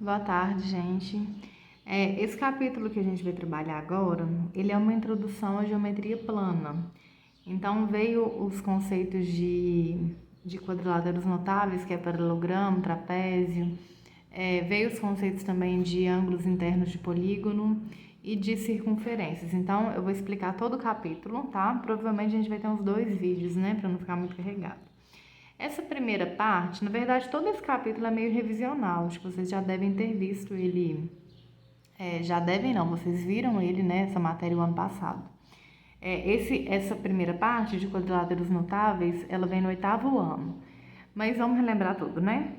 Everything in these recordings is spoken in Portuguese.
Boa tarde, gente. Esse capítulo que a gente vai trabalhar agora, ele é uma introdução à geometria plana. Então, veio os conceitos de quadriláteros notáveis, que é paralelogramo, trapézio. Veio os conceitos também de ângulos internos de polígono e de circunferências. Então, eu vou explicar todo o capítulo, tá? Provavelmente a gente vai ter uns 2 vídeos, né, para não ficar muito carregado. Essa primeira parte, na verdade, todo esse capítulo é meio revisional, acho que vocês já devem ter visto ele, já devem não, vocês viram ele, né, essa matéria o ano passado. Essa primeira parte de quadriláteros notáveis, ela vem no 8º ano, mas vamos relembrar tudo, né?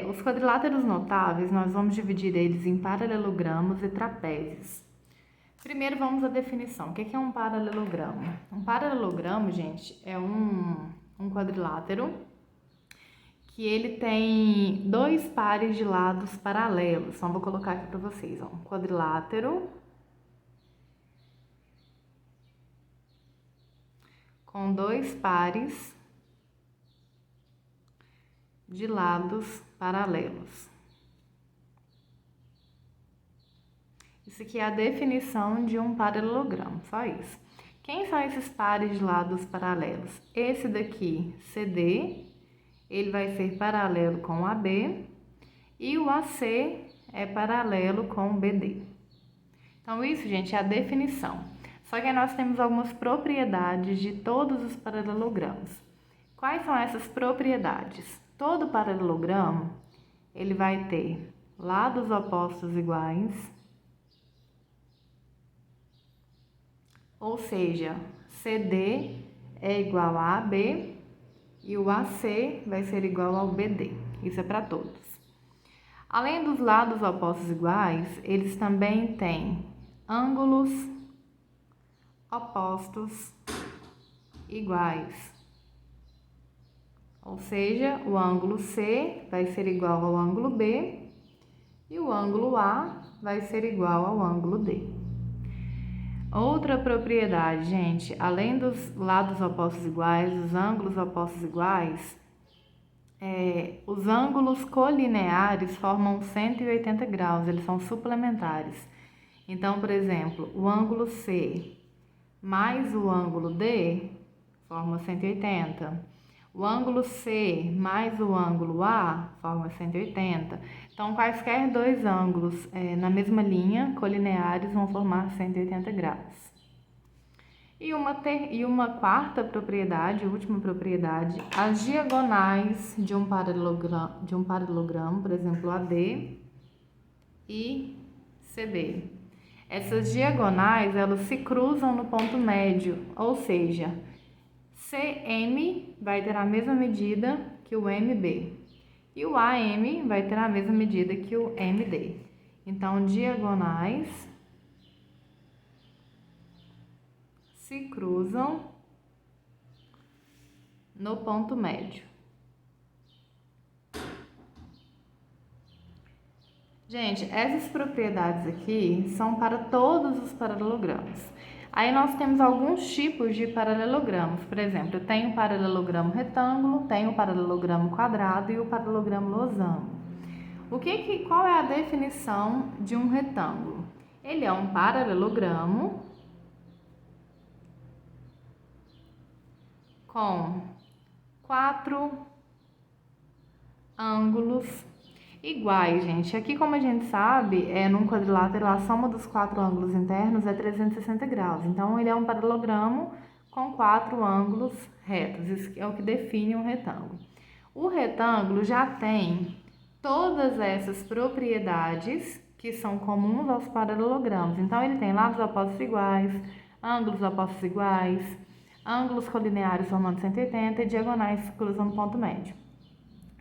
Os quadriláteros notáveis, nós vamos dividir eles em paralelogramos e trapézios. Primeiro vamos à definição. O que é um paralelogramo? Um paralelogramo, gente, é um quadrilátero que ele tem 2 pares de lados paralelos. Então, vou colocar aqui para vocês, ó. Um quadrilátero com 2 pares de lados paralelos. Isso aqui é a definição de um paralelogramo, só isso. Quem são esses pares de lados paralelos? Esse daqui, CD, ele vai ser paralelo com o AB, e o AC é paralelo com o BD. Então, isso, gente, é a definição. Só que aí nós temos algumas propriedades de todos os paralelogramos. Quais são essas propriedades? Todo paralelogramo, ele vai ter lados opostos iguais, ou seja, CD é igual a AB e o AC vai ser igual ao BD. Isso é para todos. Além dos lados opostos iguais, eles também têm ângulos opostos iguais. Ou seja, o ângulo C vai ser igual ao ângulo B e o ângulo A vai ser igual ao ângulo D. Outra propriedade, gente, além dos lados opostos iguais, os ângulos opostos iguais, os ângulos colineares formam 180 graus, eles são suplementares. Então, por exemplo, o ângulo C mais o ângulo D forma 180. O ângulo C mais o ângulo A forma 180. Então, quaisquer 2 ângulos na mesma linha, colineares, vão formar 180 graus. E uma quarta propriedade, última propriedade, as diagonais de um paralelogramo, por exemplo, AD e CB. Essas diagonais, elas se cruzam no ponto médio, ou seja, CM vai ter a mesma medida que o MB e o AM vai ter a mesma medida que o MD. Então, diagonais se cruzam no ponto médio. Gente, essas propriedades aqui são para todos os paralelogramos. Aí nós temos alguns tipos de paralelogramos. Por exemplo, eu tenho o paralelogramo retângulo, tenho o paralelogramo quadrado e o paralelogramo losango. Qual é a definição de um retângulo? Ele é um paralelogramo com 4 ângulos iguais, gente. Aqui, como a gente sabe, num quadrilátero, a soma dos 4 ângulos internos é 360 graus. Então, ele é um paralelogramo com 4 ângulos retos. Isso é o que define um retângulo. O retângulo já tem todas essas propriedades que são comuns aos paralelogramos. Então, ele tem lados opostos iguais, ângulos opostos iguais, ângulos colineares formando 180 e diagonais que cruzam no ponto médio.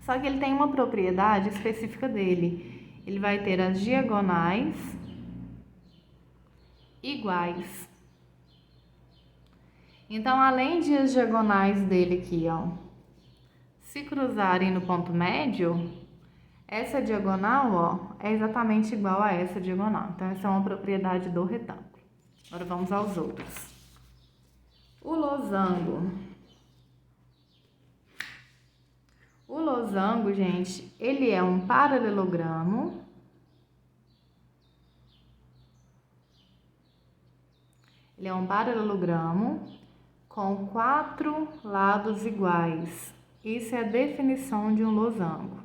Só que ele tem uma propriedade específica dele. Ele vai ter as diagonais iguais. Então, além de as diagonais dele aqui, ó, se cruzarem no ponto médio, essa diagonal, ó, é exatamente igual a essa diagonal. Então, essa é uma propriedade do retângulo. Agora, vamos aos outros. O losango. O losango, gente, ele é um paralelogramo Ele é um paralelogramo com 4 lados iguais. Isso é a definição de um losango.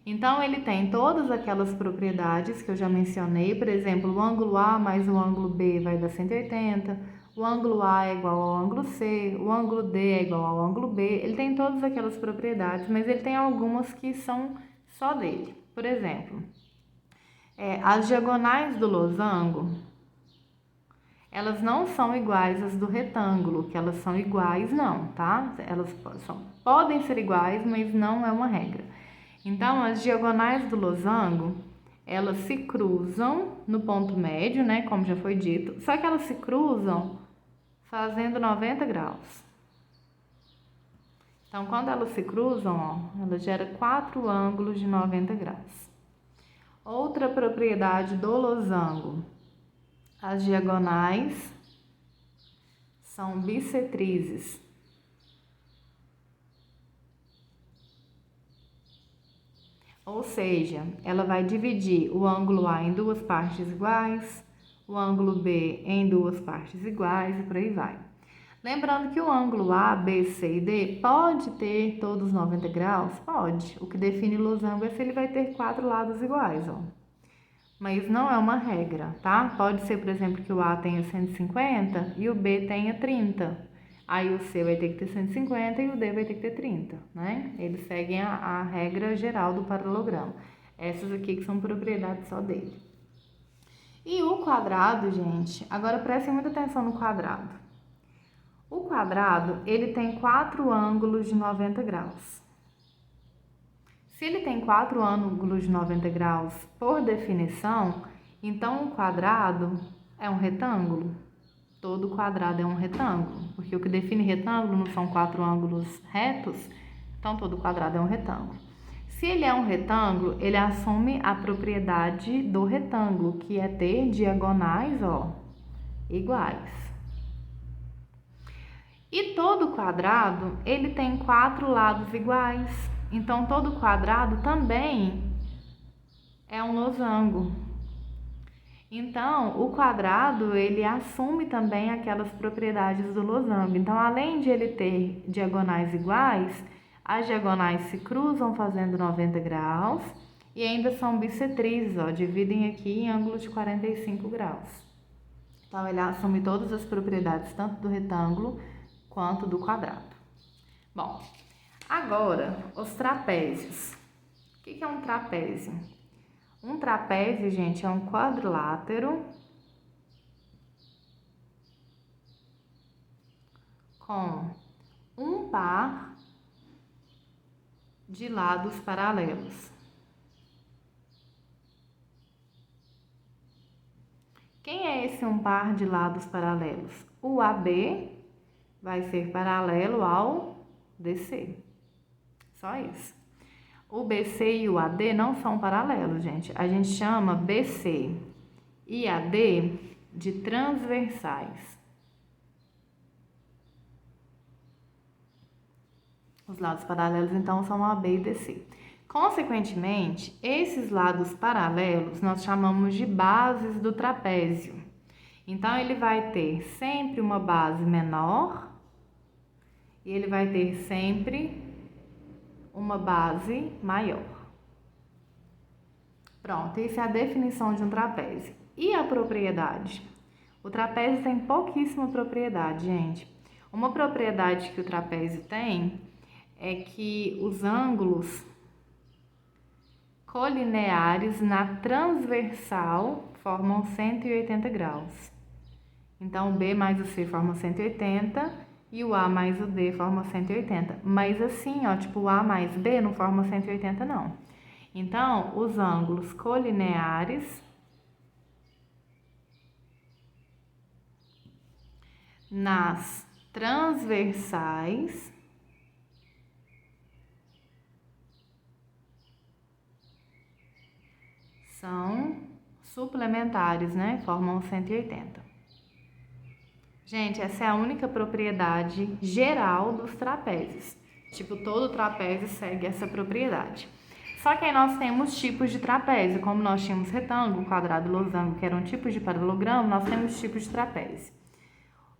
Então, ele tem todas aquelas propriedades que eu já mencionei, por exemplo, o ângulo A mais o ângulo B vai dar 180, o ângulo A é igual ao ângulo C, o ângulo D é igual ao ângulo B, ele tem todas aquelas propriedades, mas ele tem algumas que são só dele. Por exemplo, as diagonais do losango, elas não são iguais às do retângulo, que elas são iguais não, tá? Elas podem ser iguais, mas não é uma regra. Então, as diagonais do losango, elas se cruzam no ponto médio, né, como já foi dito, só que elas se cruzam fazendo 90 graus. Então, quando elas se cruzam, ó, ela gera 4 ângulos de 90 graus. Outra propriedade do losango, as diagonais são bissetrizes. Ou seja, ela vai dividir o ângulo A em 2 partes iguais, o ângulo B em 2 partes iguais e por aí vai. Lembrando que o ângulo A, B, C e D pode ter todos 90 graus? Pode. O que define o losango é se ele vai ter 4 lados iguais, ó. Mas não é uma regra, tá? Pode ser, por exemplo, que o A tenha 150 e o B tenha 30. Aí o C vai ter que ter 150 e o D vai ter que ter 30, né? Eles seguem a regra geral do paralelogramo. Essas aqui que são propriedades só dele. E o quadrado, gente, agora prestem muita atenção no quadrado. O quadrado, ele tem 4 ângulos de 90 graus. Se ele tem 4 ângulos de 90 graus por definição, então o quadrado é um retângulo. Todo quadrado é um retângulo, porque o que define retângulo não são 4 ângulos retos, então todo quadrado é um retângulo. Se ele é um retângulo, ele assume a propriedade do retângulo, que é ter diagonais, ó, iguais. E todo quadrado, ele tem 4 lados iguais, então todo quadrado também é um losango. Então, o quadrado, ele assume também aquelas propriedades do losango. Então, além de ele ter diagonais iguais, as diagonais se cruzam fazendo 90 graus e ainda são bissetrizes, ó, dividem aqui em ângulo de 45 graus. Então, ele assume todas as propriedades, tanto do retângulo quanto do quadrado. Bom, agora, os trapézios. O que é um trapézio? Um trapézio, gente, é um quadrilátero com um par de lados paralelos. Quem é esse um par de lados paralelos? O AB vai ser paralelo ao DC. Só isso. O BC e o AD não são paralelos, gente. A gente chama BC e AD de transversais. Os lados paralelos, então, são AB e DC. Consequentemente, esses lados paralelos nós chamamos de bases do trapézio. Então, ele vai ter sempre uma base menor e ele vai ter sempre uma base maior. Pronto, essa é a definição de um trapézio. E a propriedade? O trapézio tem pouquíssima propriedade, gente. Uma propriedade que o trapézio tem é que os ângulos colineares na transversal formam 180 graus. Então, o B mais o C formam 180 e o A mais o D forma 180. Mas assim, ó, tipo, o A mais B não forma 180, não. Então, os ângulos colineares nas transversais são suplementares, né? Formam 180. Gente, essa é a única propriedade geral dos trapézios. Tipo, todo trapézio segue essa propriedade. Só que aí nós temos tipos de trapézio. Como nós tínhamos retângulo, quadrado e losango, que eram tipos de paralelogramo, nós temos tipos de trapézio.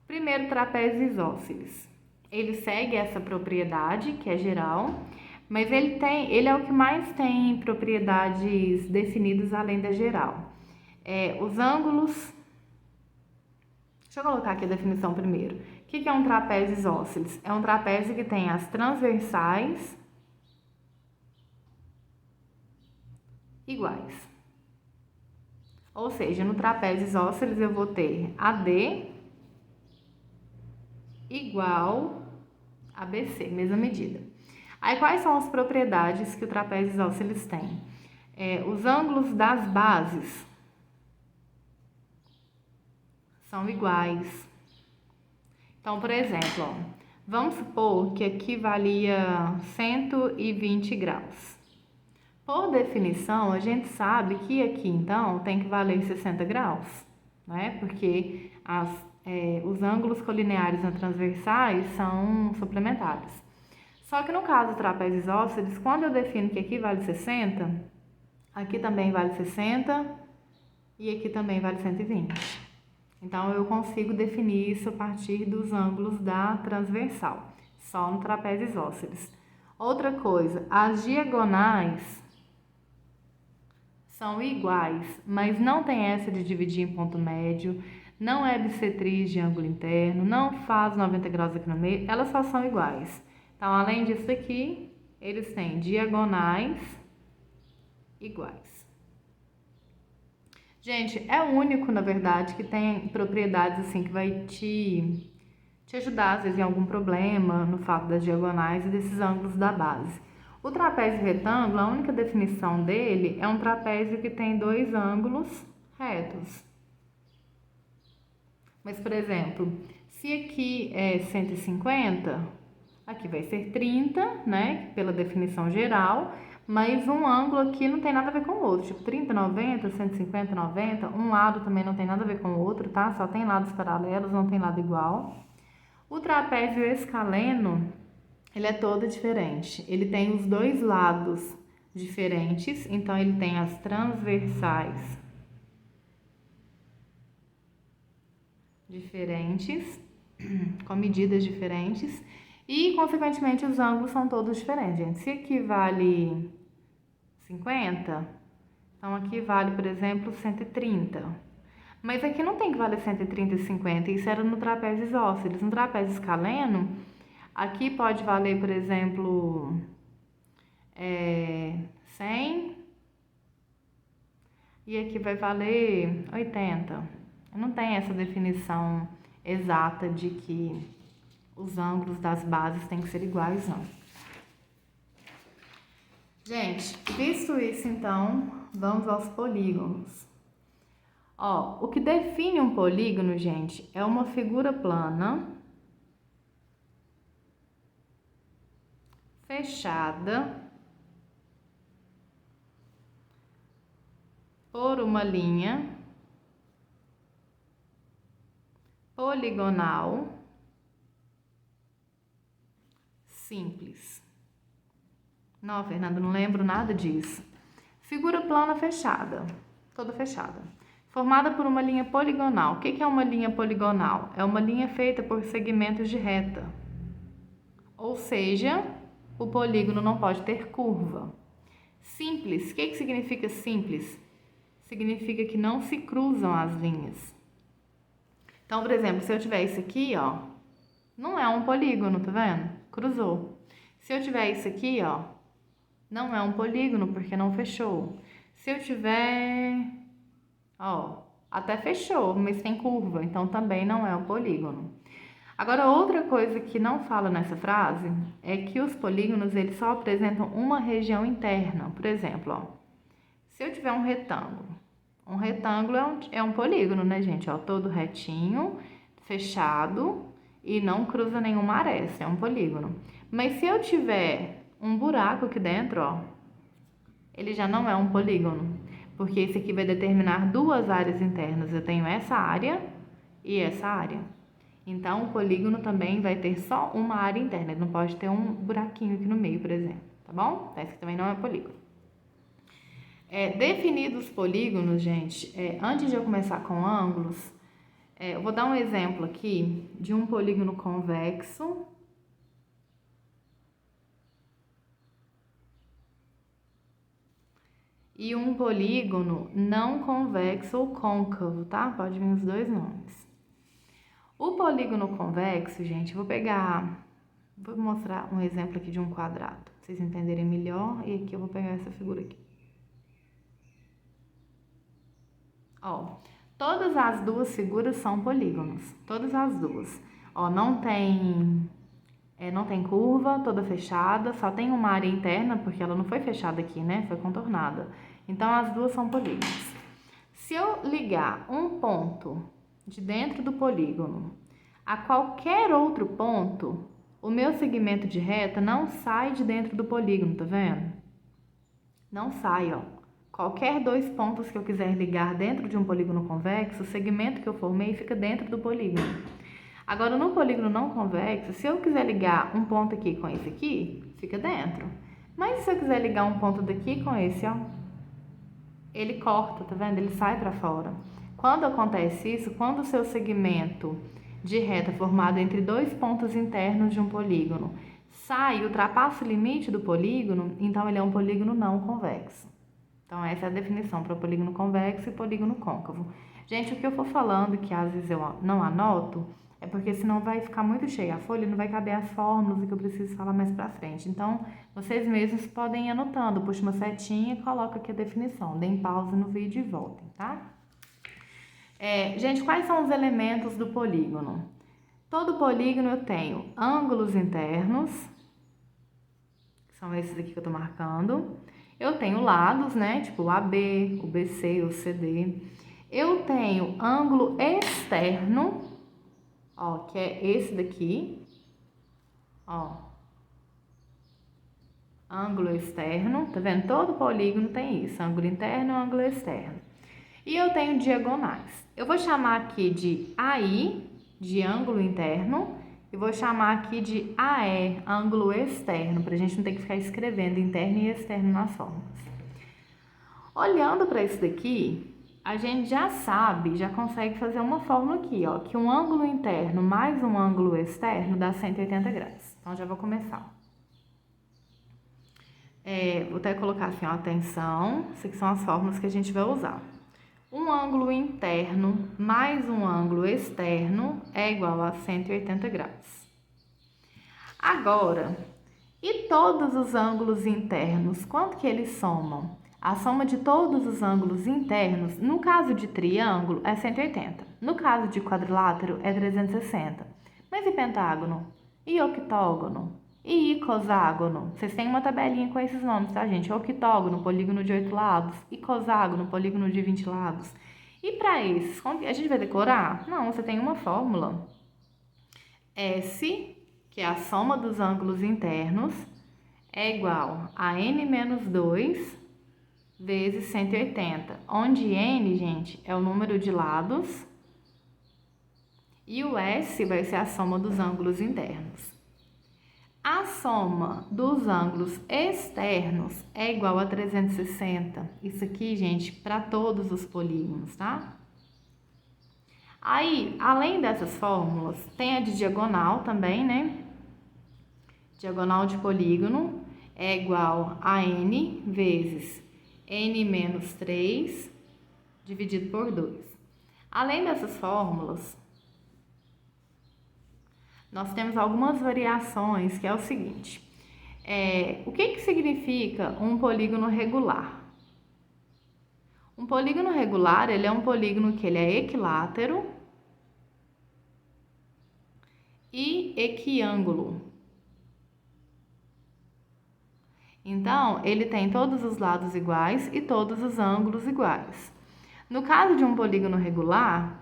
Primeiro, trapézio isósceles. Ele segue essa propriedade, que é geral, mas ele é o que mais tem propriedades definidas além da geral. Os ângulos... Deixa eu colocar aqui a definição primeiro. O que é um trapézio isósceles? É um trapézio que tem as transversais iguais. Ou seja, no trapézio isósceles eu vou ter AD igual a BC, mesma medida. Aí, quais são as propriedades que o trapézio isósceles tem? Os ângulos das bases são iguais. Então, por exemplo, ó, vamos supor que aqui valia 120 graus. Por definição, a gente sabe que aqui, então, tem que valer 60 graus, né? Porque os ângulos colineares na transversais são suplementares. Só que no caso do trapézio isósceles, quando eu defino que aqui vale 60, aqui também vale 60 e aqui também vale 120. Então, eu consigo definir isso a partir dos ângulos da transversal, só no trapézio isósceles. Outra coisa, as diagonais são iguais, mas não tem essa de dividir em ponto médio, não é bissetriz de ângulo interno, não faz 90 graus aqui no meio, elas só são iguais. Então, além disso aqui, eles têm diagonais iguais. Gente, é o único, na verdade, que tem propriedades assim que vai te ajudar, às vezes, em algum problema no fato das diagonais e desses ângulos da base. O trapézio retângulo, a única definição dele é um trapézio que tem dois ângulos retos. Mas, por exemplo, se aqui é 150, aqui vai ser 30, né, pela definição geral, mas um ângulo aqui não tem nada a ver com o outro, tipo 30, 90, 150, 90, um lado também não tem nada a ver com o outro, tá? Só tem lados paralelos, não tem lado igual. O trapézio escaleno, ele é todo diferente, ele tem os dois lados diferentes, então ele tem as transversais diferentes, com medidas diferentes, e, consequentemente, os ângulos são todos diferentes, gente. Se aqui vale 50, então aqui vale, por exemplo, 130. Mas aqui não tem que valer 130 e 50, isso era no trapézio isósceles. No trapézio escaleno, aqui pode valer, por exemplo, 100, e aqui vai valer 80. Não tem essa definição exata de que os ângulos das bases têm que ser iguais, não. Gente, visto isso, então, vamos aos polígonos. Ó, o que define um polígono, gente, é uma figura plana, fechada por uma linha poligonal simples. Não, Fernanda, não lembro nada disso. Figura plana fechada, toda fechada, formada por uma linha poligonal. O que é uma linha poligonal? É uma linha feita por segmentos de reta. Ou seja, o polígono não pode ter curva. Simples, o que significa simples? Significa que não se cruzam as linhas. Então, por exemplo, se eu tiver isso aqui, ó, não é um polígono, tá vendo? Cruzou. Se eu tiver isso aqui, ó, não é um polígono porque não fechou. Se eu tiver, ó, até fechou, mas tem curva, então também não é um polígono. Agora, outra coisa que não fala nessa frase é que os polígonos, eles só apresentam uma região interna. Por exemplo, ó, se eu tiver um retângulo é um polígono, né, gente? Ó, todo retinho, fechado e não cruza nenhuma aresta, é um polígono. Mas se eu tiver um buraco aqui dentro, ó, ele já não é um polígono, porque esse aqui vai determinar duas áreas internas. Eu tenho essa área e essa área. Então, o polígono também vai ter só uma área interna, ele não pode ter um buraquinho aqui no meio, por exemplo, tá bom? Esse aqui também não é polígono. Definidos os polígonos, gente, antes de eu começar com ângulos, Eu vou dar um exemplo aqui de um polígono convexo e um polígono não convexo ou côncavo, tá? Pode vir os dois nomes. O polígono convexo, gente, vou mostrar um exemplo aqui de um quadrado, pra vocês entenderem melhor, e aqui eu vou pegar essa figura aqui. Ó, todas as duas figuras são polígonos, todas as duas. Ó, não tem curva, toda fechada, só tem uma área interna, porque ela não foi fechada aqui, né? Foi contornada. Então, as duas são polígonos. Se eu ligar um ponto de dentro do polígono a qualquer outro ponto, o meu segmento de reta não sai de dentro do polígono, tá vendo? Não sai, ó. Qualquer dois pontos que eu quiser ligar dentro de um polígono convexo, o segmento que eu formei fica dentro do polígono. Agora, no polígono não convexo, se eu quiser ligar um ponto aqui com esse aqui, fica dentro. Mas se eu quiser ligar um ponto daqui com esse, ó, ele corta, tá vendo? Ele sai para fora. Quando acontece isso, quando o seu segmento de reta formado entre dois pontos internos de um polígono sai e ultrapassa o limite do polígono, então ele é um polígono não convexo. Então, essa é a definição para o polígono convexo e polígono côncavo. Gente, o que eu for falando que às vezes eu não anoto, é porque senão vai ficar muito cheia a folha e não vai caber as fórmulas que eu preciso falar mais pra frente. Então, vocês mesmos podem ir anotando, puxa uma setinha e coloca aqui a definição. Deem pausa no vídeo e voltem, tá? Gente, quais são os elementos do polígono? Todo polígono eu tenho ângulos internos, que são esses aqui que eu tô marcando. Eu tenho lados, né? Tipo o AB, o BC, o CD. Eu tenho ângulo externo, ó, que é esse daqui, ó. Ângulo externo, tá vendo? Todo polígono tem isso, ângulo interno e ângulo externo. E eu tenho diagonais. Eu vou chamar aqui de AI, de ângulo interno, e vou chamar aqui de AE, ângulo externo, para a gente não ter que ficar escrevendo interno e externo nas fórmulas. Olhando para isso daqui, a gente já sabe, já consegue fazer uma fórmula aqui, ó, que um ângulo interno mais um ângulo externo dá 180 graus. Então, já vou começar. Vou até colocar assim, ó, atenção, essas são as fórmulas que a gente vai usar. Um ângulo interno mais um ângulo externo é igual a 180 graus. Agora, e todos os ângulos internos, quanto que eles somam? A soma de todos os ângulos internos, no caso de triângulo, é 180. No caso de quadrilátero, é 360. Mas e pentágono? E octógono? E icoságono? Vocês têm uma tabelinha com esses nomes, tá, gente? Octógono, polígono de 8 lados. Icoságono, polígono de 20 lados. E para esses, a gente vai decorar? Não, você tem uma fórmula. S, que é a soma dos ângulos internos, é igual a n menos 2 vezes 180, onde n, gente, é o número de lados e o S vai ser a soma dos ângulos internos. A soma dos ângulos externos é igual a 360. Isso aqui, gente, para todos os polígonos, tá? Aí, além dessas fórmulas, tem a de diagonal também, né? Diagonal de polígono é igual a n vezes n menos 3 dividido por 2. Além dessas fórmulas, nós temos algumas variações, que é o seguinte. O que significa um polígono regular? Um polígono regular, ele é um polígono que ele é equilátero e equiângulo. Então, ele tem todos os lados iguais e todos os ângulos iguais. No caso de um polígono regular,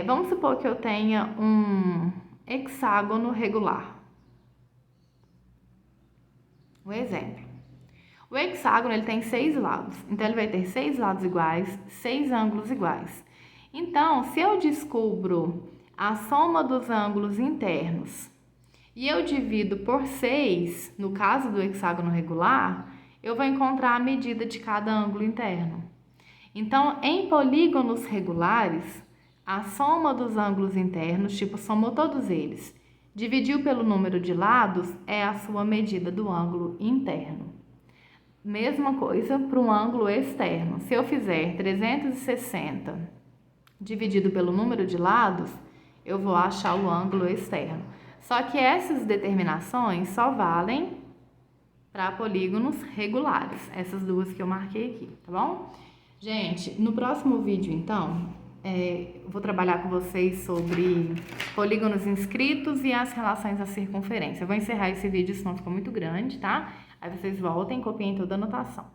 vamos supor que eu tenha um hexágono regular. Um exemplo. O hexágono ele tem 6 lados, então ele vai ter 6 lados iguais, 6 ângulos iguais. Então, se eu descubro a soma dos ângulos internos e eu divido por 6, no caso do hexágono regular, eu vou encontrar a medida de cada ângulo interno. Então, em polígonos regulares, a soma dos ângulos internos, tipo, somou todos eles, dividiu pelo número de lados, é a sua medida do ângulo interno. Mesma coisa para um ângulo externo. Se eu fizer 360 dividido pelo número de lados, eu vou achar o ângulo externo. Só que essas determinações só valem para polígonos regulares, essas duas que eu marquei aqui, tá bom? Gente, no próximo vídeo, então, vou trabalhar com vocês sobre polígonos inscritos e as relações à circunferência. Eu vou encerrar esse vídeo, senão ficou muito grande, tá? Aí vocês voltem e copiem toda a anotação.